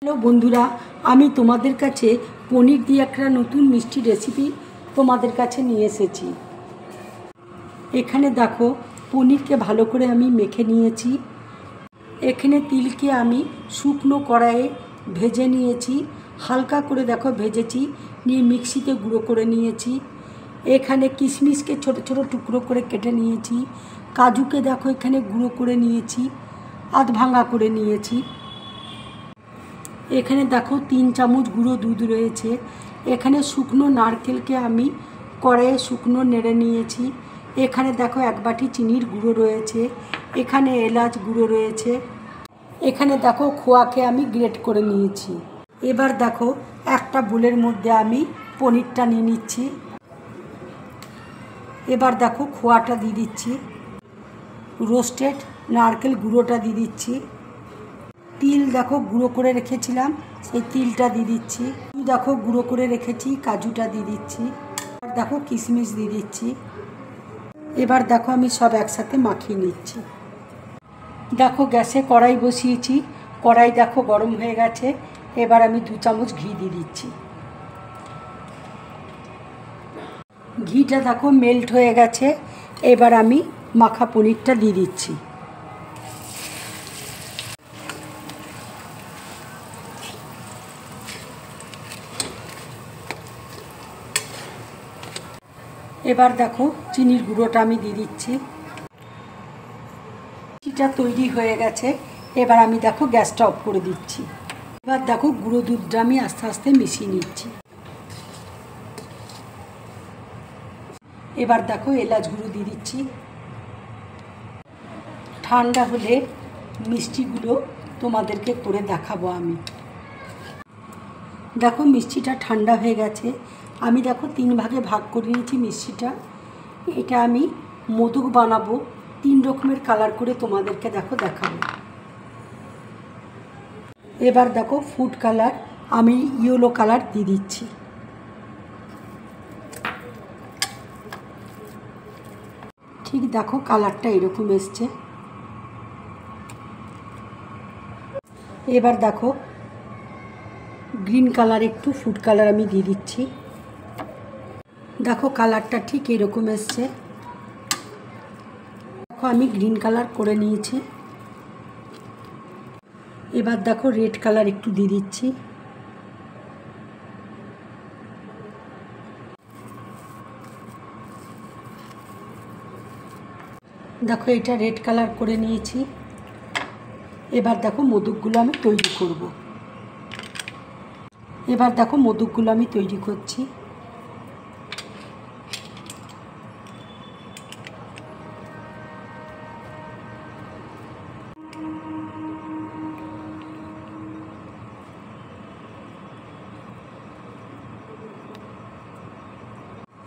Hello বন্ধুরা, আমি তোমাদের কাছে পনির দিয়ে একটা নতুন মিষ্টি রেসিপি তোমাদের কাছে নিয়ে এসেছি। এখানে দেখো, পনিরকে ভালো করে আমি মেখে নিয়েছি। এখানে তিলকে আমি শুকনো কড়াইয়ে ভেজে নিয়েছি, হালকা করে দেখো ভেজেছি, নিয়ে মিক্সিতে গুঁড়ো করে নিয়েছি। এখানে কিশমিশকে ছোট ছোট টুকরো করে কেটে নিয়েছি। কাজুকে দেখো এখানে গুঁড়ো করে নিয়েছি, আধ ভাঙা করে নিয়েছি। এখানে দেখো 3 চামচ গুঁড়ো দুধ রয়েছে। এখানে শুকনো নারকেলকে আমি কড়াইয়ে শুকনো নেড়ে নিয়েছি। এখানে দেখো 1 বাটি চিনির গুঁড়ো রয়েছে। এখানে এলাচ গুঁড়ো রয়েছে। এখানে দেখো খোয়াকে আমি গ্রেট করে নিয়েছি। এবার দেখো একটা বোলের মধ্যে আমি পনিরটা নিয়ে নিচ্ছি। এবার দেখো খোয়াটা দিয়ে দিচ্ছি, রোস্টেড নারকেল গুঁড়োটা দিয়ে দিচ্ছি, তিল দেখো গুঁড়ো করে রেখেছিলাম সেই তিলটা দিয়ে দিচ্ছি, দেখো গুঁড়ো করে রেখেছি কাজুটা দিয়ে দিচ্ছি, আর দেখো কিশমিশ দিয়ে দিচ্ছি। এবার দেখো আমি সব একসাথে মাখিয়ে নিচ্ছি। দেখো গ্যাসে কড়াই বসিয়েছি, কড়াই দেখো গরম হয়ে গেছে। এবার আমি 2 চামচ ঘি দিয়ে দিচ্ছি। ঘিটা দেখো মেল্ট হয়ে গেছে। এবার আমি মাখা পনিরটা দিয়ে দিচ্ছি। এবার দেখো চিনির গুঁড়োটা আমি দিয়ে দিচ্ছি। চিনিটা তৈরি হয়ে গেছে। এবার আমি দেখো গ্যাসটা অফ করে দিচ্ছি। এবার দেখো গুঁড়ো দুধটা আমি আস্তে আস্তে মিশিয়ে নিচ্ছি। এবার দেখো এলাচ গুঁড়ো দিয়ে দিচ্ছি। ঠান্ডা হলে মিষ্টিগুলো তোমাদেরকে করে দেখাবো আমি। দেখো মিষ্টিটা ঠান্ডা হয়ে গেছে। আমি দেখো 3 ভাগে ভাগ করে নিয়েছি মিষ্টিটা। এটা আমি মোদক বানাবো, 3 রকমের কালার করে তোমাদেরকে দেখো দেখাবো। এবার দেখো ফুড কালার আমি ইয়েলো কালার দিয়ে দিচ্ছি। ঠিক দেখো কালারটা এরকম এসছে। এবার দেখো গ্রিন কালার একটু ফুড কালার আমি দিয়ে দিচ্ছি। দেখো কালারটা ঠিক এরকম এসছে। দেখো আমি গ্রিন কালার করে নিয়েছি। এবার দেখো রেড কালার একটু দিয়ে দিচ্ছি। দেখো এটা রেড কালার করে নিয়েছি। এবার দেখো মোদকগুলো আমি তৈরি করব। এবার দেখো মোদকগুলো আমি তৈরি করছি।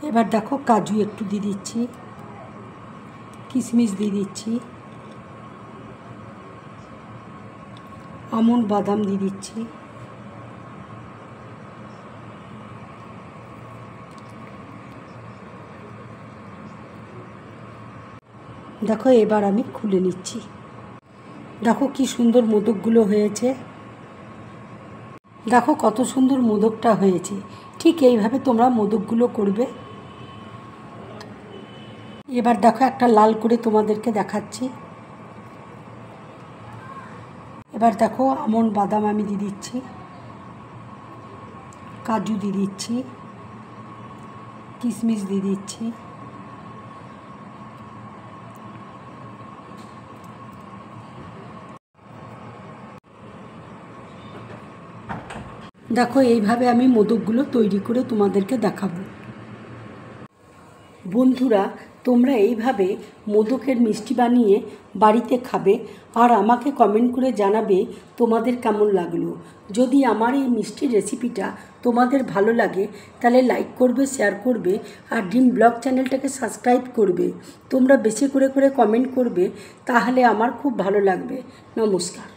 এবার দেখো কাজু একটু দিয়ে দিচ্ছি, কিশমিশ দিয়ে দিচ্ছি, আমন্ড বাদাম দিয়ে দিচ্ছি। দেখো এবার আমি খুলে নিচ্ছি। দেখো কি সুন্দর মোদকগুলো হয়েছে। দেখো কত সুন্দর মোদকটা হয়েছে। ঠিক এইভাবে তোমরা মোদকগুলো করবে। এবার দেখো একটা লাল করে তোমাদেরকে দেখাচ্ছি। এবার দেখো আমন্ড বাদাম আমি দিয়ে দিচ্ছি, কাজু দিয়ে দিচ্ছি, কিশমিশ দিয়ে দিচ্ছি। দেখো এইভাবে আমি মোদকগুলো তৈরি করে তোমাদেরকে দেখাবো। বন্ধুরা, তোমরা এইভাবে মোদকের মিষ্টি বানিয়ে বাড়িতে খাবে আর আমাকে কমেন্ট করে জানাবে তোমাদের কেমন লাগলো। যদি আমার এই মিষ্টির রেসিপিটা তোমাদের ভালো লাগে তাহলে লাইক করবে, শেয়ার করবে আর ড্রিম ব্লগ চ্যানেলটাকে সাবস্ক্রাইব করবে। তোমরা বেশি করে কমেন্ট করবে, তাহলে আমার খুব ভালো লাগবে। নমস্কার।